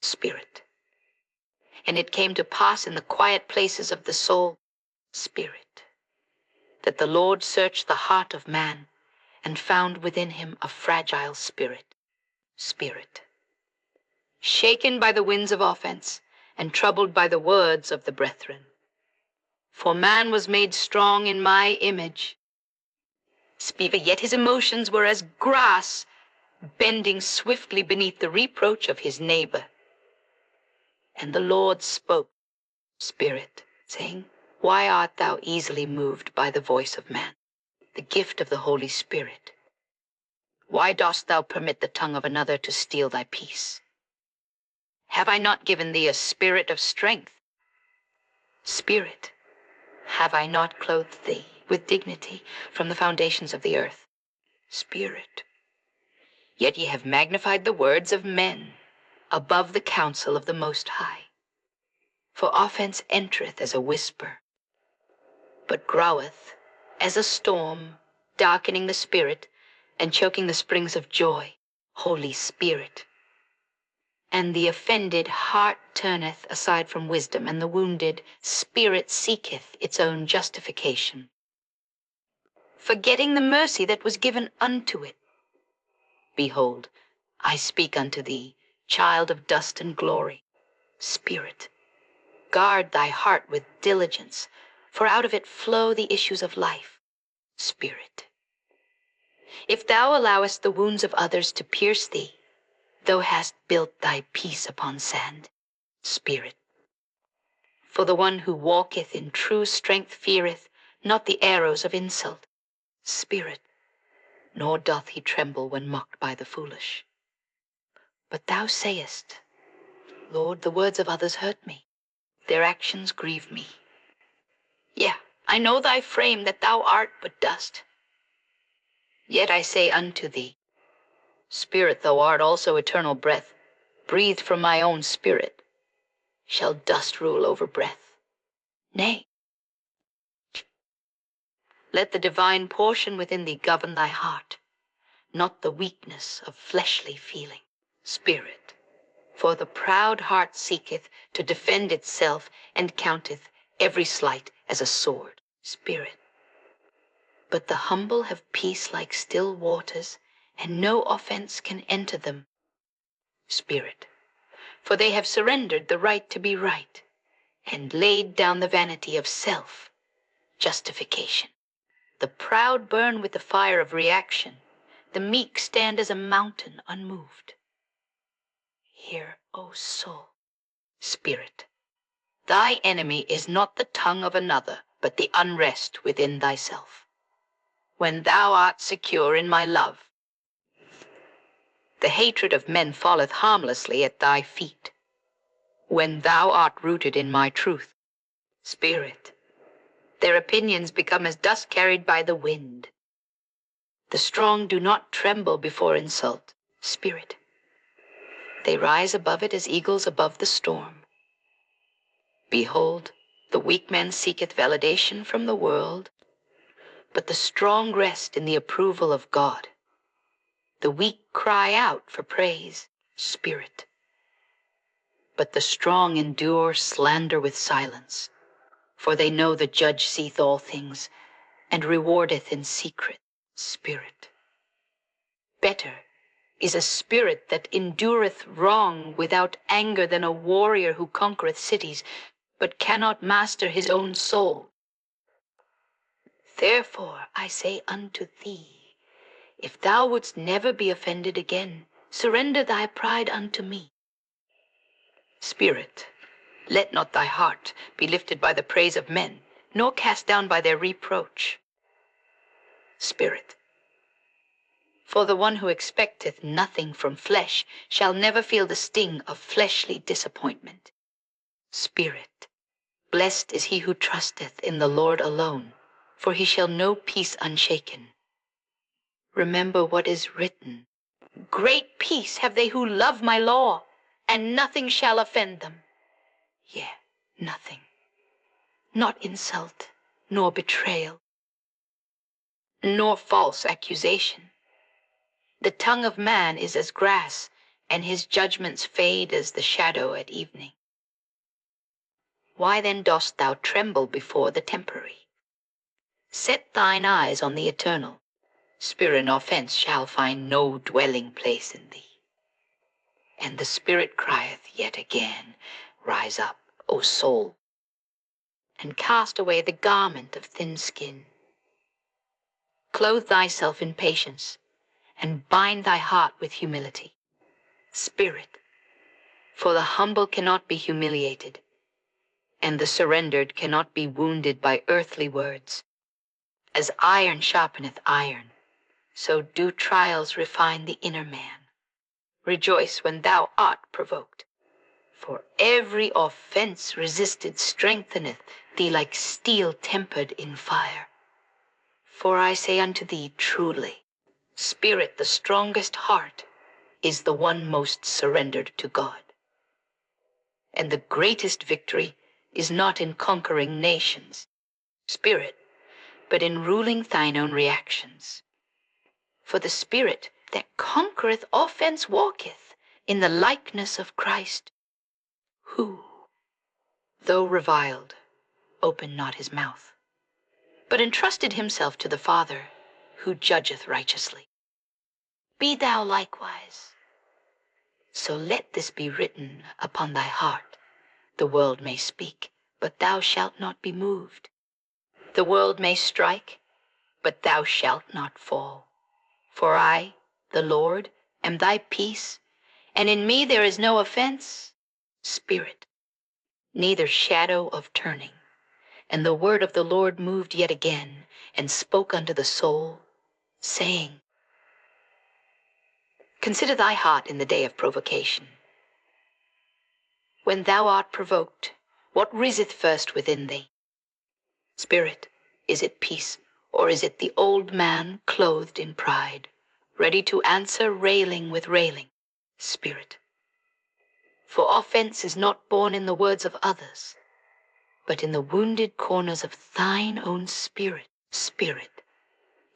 Spirit. And it came to pass in the quiet places of the soul, Spirit, that the Lord searched the heart of man and found within him a fragile spirit, Spirit, shaken by the winds of offense and troubled by the words of the brethren. For man was made strong in my image, yet his emotions were as grass, bending swiftly beneath the reproach of his neighbor. And the Lord spoke, Spirit, saying, why art thou easily moved by the voice of man, the gift of the Holy Spirit? Why dost thou permit the tongue of another to steal thy peace? Have I not given thee a spirit of strength? Spirit, have I not clothed thee with dignity from the foundations of the earth? Spirit, yet ye have magnified the words of men above the counsel of the Most High. For offense entereth as a whisper, but groweth as a storm, darkening the spirit and choking the springs of joy, Holy Spirit. And the offended heart turneth aside from wisdom, and the wounded spirit seeketh its own justification, forgetting the mercy that was given unto it. Behold, I speak unto thee, child of dust and glory, Spirit. Guard thy heart with diligence, for out of it flow the issues of life, Spirit. If thou allowest the wounds of others to pierce thee, thou hast built thy peace upon sand, Spirit. For the one who walketh in true strength feareth not the arrows of insult, Spirit, nor doth he tremble when mocked by the foolish. But thou sayest, Lord, the words of others hurt me, their actions grieve me. Yea, I know thy frame, that thou art but dust. Yet I say unto thee, Spirit, thou art also eternal breath, breathed from my own spirit. Shall dust rule over breath? Nay. Let the divine portion within thee govern thy heart, not the weakness of fleshly feeling, Spirit. For the proud heart seeketh to defend itself and counteth every slight as a sword, Spirit. But the humble have peace like still waters, and no offense can enter them, Spirit. For they have surrendered the right to be right, and laid down the vanity of self, justification. The proud burn with the fire of reaction. The meek stand as a mountain unmoved. Hear, O soul, Spirit. Thy enemy is not the tongue of another, but the unrest within thyself. When thou art secure in my love, the hatred of men falleth harmlessly at thy feet. When thou art rooted in my truth, Spirit, their opinions become as dust carried by the wind. The strong do not tremble before insult, Spirit. They rise above it as eagles above the storm. Behold, the weak man seeketh validation from the world, but the strong rest in the approval of God. The weak cry out for praise, Spirit. But the strong endure slander with silence, for they know the judge seeth all things, and rewardeth in secret, Spirit. Better is a spirit that endureth wrong without anger than a warrior who conquereth cities, but cannot master his own soul. Therefore I say unto thee, if thou wouldst never be offended again, surrender thy pride unto me. Spirit, let not thy heart be lifted by the praise of men, nor cast down by their reproach. Spirit, for the one who expecteth nothing from flesh shall never feel the sting of fleshly disappointment. Spirit, blessed is he who trusteth in the Lord alone, for he shall know peace unshaken. Remember what is written. Great peace have they who love my law, and nothing shall offend them. Yea, nothing. Not insult, nor betrayal, nor false accusation. The tongue of man is as grass, and his judgments fade as the shadow at evening. Why then dost thou tremble before the temporary? Set thine eyes on the eternal. Spirit and offense shall find no dwelling place in thee. And the Spirit crieth yet again, Rise up, O soul, and cast away the garment of thin skin. Clothe thyself in patience, and bind thy heart with humility. Spirit, for the humble cannot be humiliated, and the surrendered cannot be wounded by earthly words. As iron sharpeneth iron, so do trials refine the inner man. Rejoice when thou art provoked, for every offense resisted strengtheneth thee like steel tempered in fire. For I say unto thee truly, Spirit, the strongest heart, is the one most surrendered to God. And the greatest victory is not in conquering nations, Spirit, but in ruling thine own reactions. For the Spirit that conquereth offense walketh in the likeness of Christ, who, though reviled, opened not his mouth, but entrusted himself to the Father, who judgeth righteously. Be thou likewise. So let this be written upon thy heart. The world may speak, but thou shalt not be moved. The world may strike, but thou shalt not fall. For I, the Lord, am thy peace, and in me there is no offense. Spirit, neither shadow of turning. And the word of the Lord moved yet again, and spoke unto the soul, saying, Consider thy heart in the day of provocation. When thou art provoked, what riseth first within thee? Spirit, is it peace, or is it the old man clothed in pride, ready to answer railing with railing? Spirit, for offense is not born in the words of others, but in the wounded corners of thine own spirit. Spirit,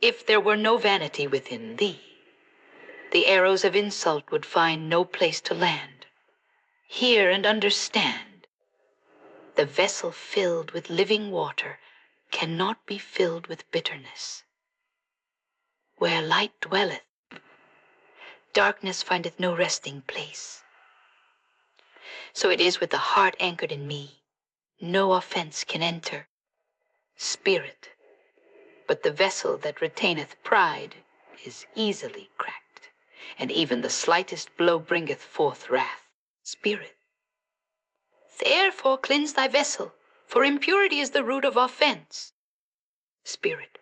if there were no vanity within thee, the arrows of insult would find no place to land. Hear and understand. The vessel filled with living water cannot be filled with bitterness. Where light dwelleth, darkness findeth no resting place. So it is with the heart anchored in me. No offense can enter. Spirit, but the vessel that retaineth pride is easily cracked, and even the slightest blow bringeth forth wrath. Spirit, therefore cleanse thy vessel, for impurity is the root of offense. Spirit,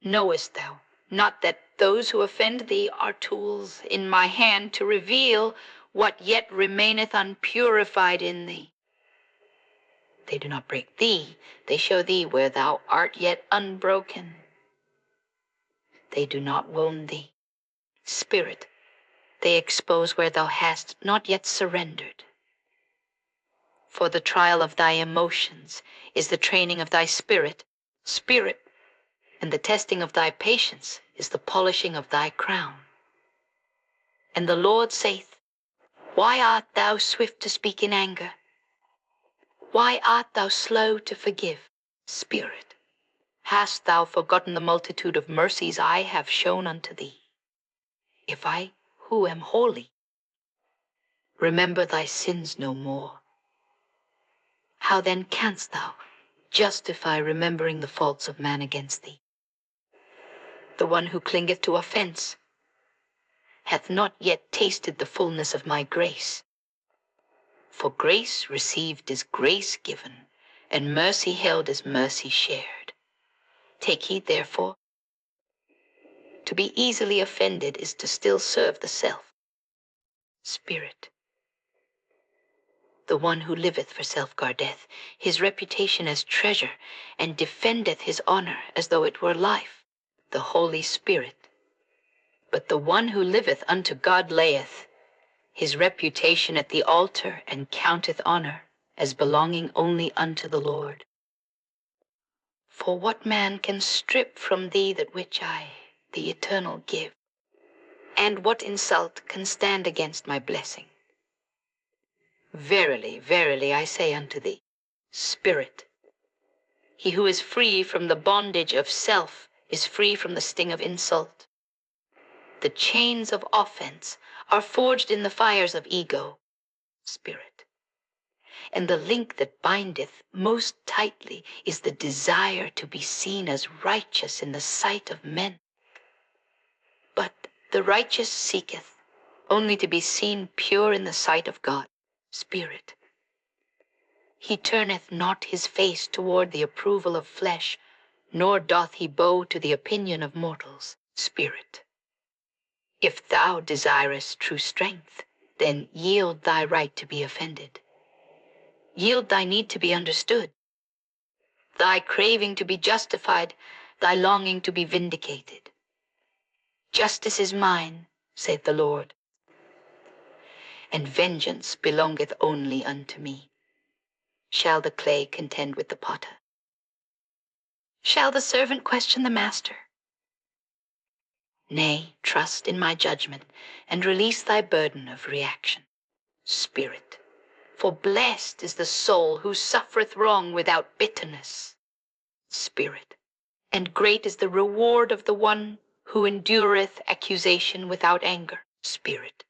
knowest thou not that those who offend thee are tools in my hand to reveal what yet remaineth unpurified in thee? They do not break thee, they show thee where thou art yet unbroken. They do not wound thee. Spirit, they expose where thou hast not yet surrendered. For the trial of thy emotions is the training of thy spirit. Spirit, and the testing of thy patience is the polishing of thy crown. And the Lord saith, Why art thou swift to speak in anger? Why art thou slow to forgive? Spirit, hast thou forgotten the multitude of mercies I have shown unto thee? If I, who am holy, remember thy sins no more, how then canst thou justify remembering the faults of man against thee? The one who clingeth to offense hath not yet tasted the fullness of my grace. For grace received is grace given, and mercy held is mercy shared. Take heed, therefore. To be easily offended is to still serve the self. Spirit, the one who liveth for self guardeth his reputation as treasure, and defendeth his honor as though it were life. The Holy Spirit, but the one who liveth unto God layeth his reputation at the altar, and counteth honor as belonging only unto the Lord. For what man can strip from thee that which I, the eternal, give? And what insult can stand against my blessing? Verily, verily, I say unto thee, Spirit, he who is free from the bondage of self is free from the sting of insult. The chains of offense are forged in the fires of ego, spirit. And the link that bindeth most tightly is the desire to be seen as righteous in the sight of men. But the righteous seeketh only to be seen pure in the sight of God, spirit. He turneth not his face toward the approval of flesh, nor doth he bow to the opinion of mortals, spirit. If thou desirest true strength, then yield thy right to be offended. Yield thy need to be understood, thy craving to be justified, thy longing to be vindicated. Justice is mine, saith the Lord, and vengeance belongeth only unto me. Shall the clay contend with the potter? Shall the servant question the master? Nay, trust in my judgment, and release thy burden of reaction, spirit. For blessed is the soul who suffereth wrong without bitterness, spirit. And great is the reward of the one who endureth accusation without anger, spirit.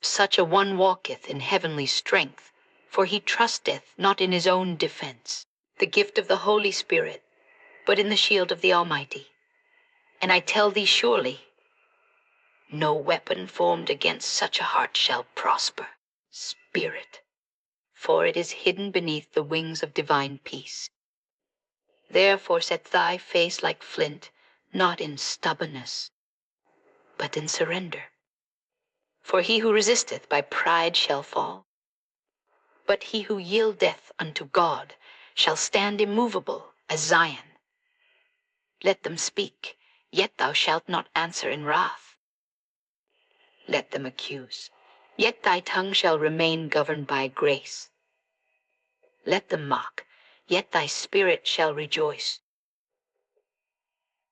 Such a one walketh in heavenly strength, for he trusteth not in his own defense, the gift of the Holy Spirit, but in the shield of the Almighty. And I tell thee surely, no weapon formed against such a heart shall prosper, spirit, for it is hidden beneath the wings of divine peace. Therefore set thy face like flint, not in stubbornness, but in surrender. For he who resisteth by pride shall fall, but he who yieldeth unto God shall stand immovable as Zion. Let them speak, yet thou shalt not answer in wrath. Let them accuse, yet thy tongue shall remain governed by grace. Let them mock, yet thy spirit shall rejoice.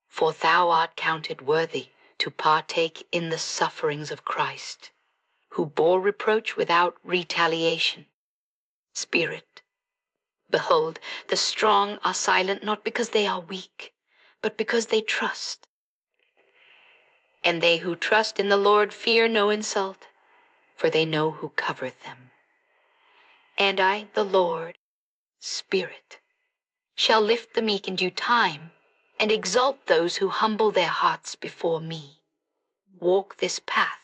For thou art counted worthy to partake in the sufferings of Christ, who bore reproach without retaliation. Spirit, behold, the strong are silent not because they are weak, but because they trust. And they who trust in the Lord fear no insult, for they know who covereth them. And I, the Lord, Spirit, shall lift the meek in due time, and exalt those who humble their hearts before me. Walk this path.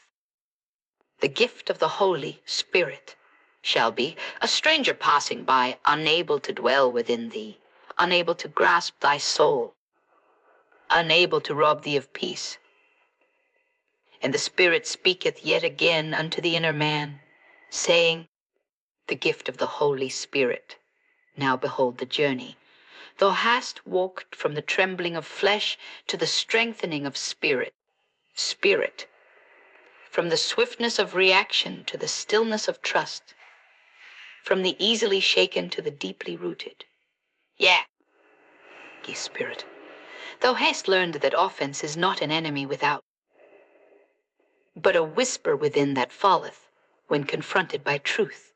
The gift of the Holy Spirit shall be a stranger passing by, unable to dwell within thee, unable to grasp thy soul, unable to rob thee of peace. And the Spirit speaketh yet again unto the inner man, saying, the gift of the Holy Spirit. Now behold the journey. Thou hast walked from the trembling of flesh to the strengthening of spirit. Spirit, from the swiftness of reaction to the stillness of trust, from the easily shaken to the deeply rooted. Ye Spirit, thou hast learned that offense is not an enemy without, but a whisper within that falleth when confronted by truth.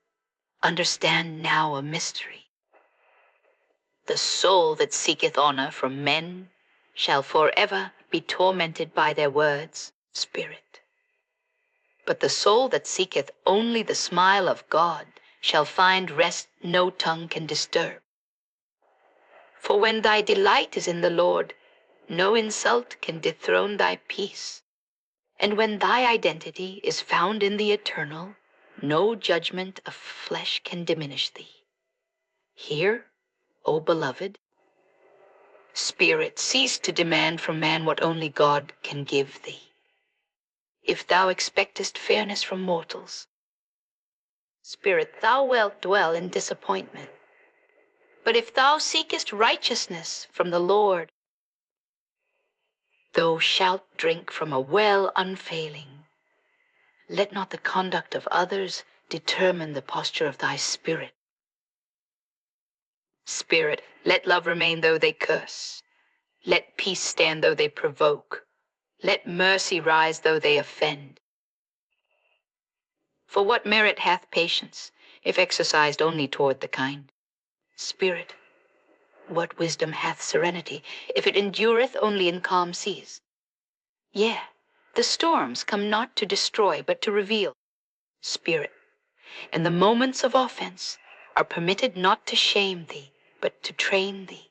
Understand now a mystery. The soul that seeketh honor from men shall forever be tormented by their words, spirit. But the soul that seeketh only the smile of God shall find rest no tongue can disturb. For when thy delight is in the Lord, no insult can dethrone thy peace. And when thy identity is found in the eternal, no judgment of flesh can diminish thee. Hear, O beloved, Spirit, cease to demand from man what only God can give thee. If thou expectest fairness from mortals, Spirit, thou wilt dwell in disappointment. But if thou seekest righteousness from the Lord, thou shalt drink from a well unfailing. Let not the conduct of others determine the posture of thy spirit. Spirit, let love remain though they curse. Let peace stand though they provoke. Let mercy rise though they offend. For what merit hath patience, if exercised only toward the kind? Spirit, what wisdom hath serenity, if it endureth only in calm seas? Yea, the storms come not to destroy, but to reveal. Spirit, and the moments of offense are permitted not to shame thee, but to train thee.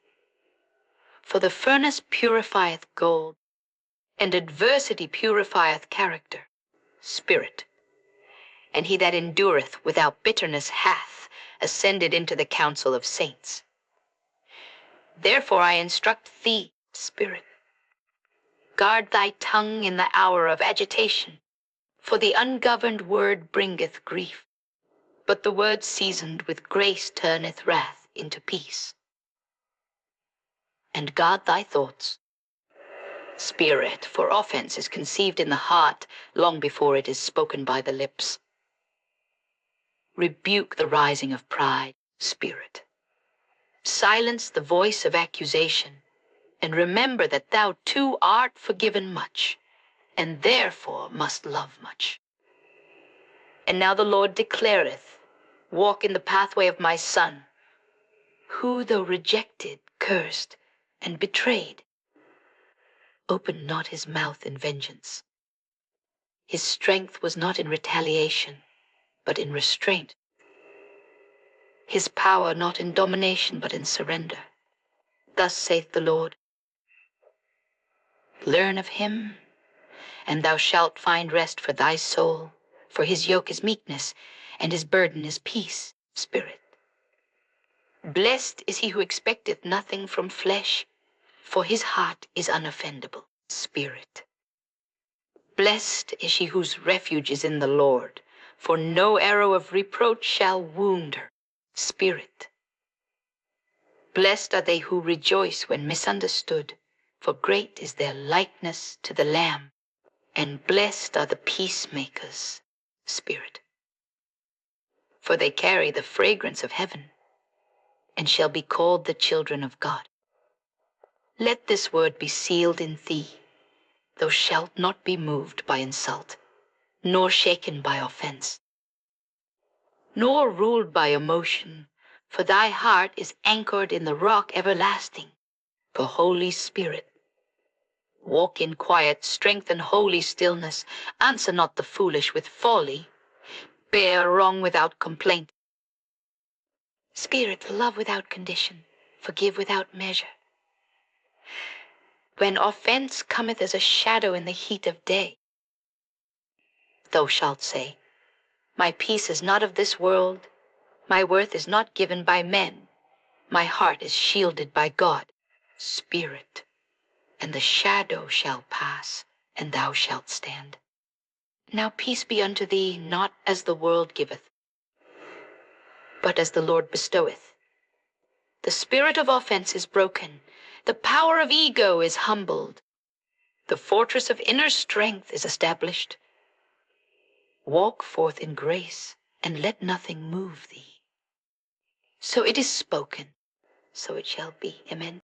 For the furnace purifieth gold, and adversity purifieth character. Spirit, and he that endureth without bitterness hath ascended into the council of saints. Therefore I instruct thee, Spirit, guard thy tongue in the hour of agitation, for the ungoverned word bringeth grief, but the word seasoned with grace turneth wrath into peace. And guard thy thoughts, Spirit, for offense is conceived in the heart long before it is spoken by the lips. Rebuke the rising of pride, Spirit. Silence the voice of accusation, and remember that thou too art forgiven much, and therefore must love much. And now the Lord declareth, walk in the pathway of my Son, who, though rejected, cursed, and betrayed, opened not his mouth in vengeance. His strength was not in retaliation, but in restraint. His power not in domination, but in surrender. Thus saith the Lord, learn of him, and thou shalt find rest for thy soul, for his yoke is meekness, and his burden is peace. Spirit, blessed is he who expecteth nothing from flesh, for his heart is unoffendable. Spirit, blessed is she whose refuge is in the Lord, for no arrow of reproach shall wound her. Spirit, blessed are they who rejoice when misunderstood, for great is their likeness to the Lamb. And blessed are the peacemakers, Spirit, for they carry the fragrance of heaven, and shall be called the children of God. Let this word be sealed in thee. Thou shalt not be moved by insult, nor shaken by offense, nor ruled by emotion, for thy heart is anchored in the rock everlasting, the Holy Spirit. Walk in quiet strength and holy stillness. Answer not the foolish with folly. Bear wrong without complaint. Spirit, love without condition. Forgive without measure. When offense cometh as a shadow in the heat of day, thou shalt say, my peace is not of this world. My worth is not given by men. My heart is shielded by God. Spirit, and the shadow shall pass, and thou shalt stand. Now peace be unto thee, not as the world giveth, but as the Lord bestoweth. The spirit of offense is broken. The power of ego is humbled. The fortress of inner strength is established. Walk forth in grace, and let nothing move thee. So it is spoken, so it shall be. Amen.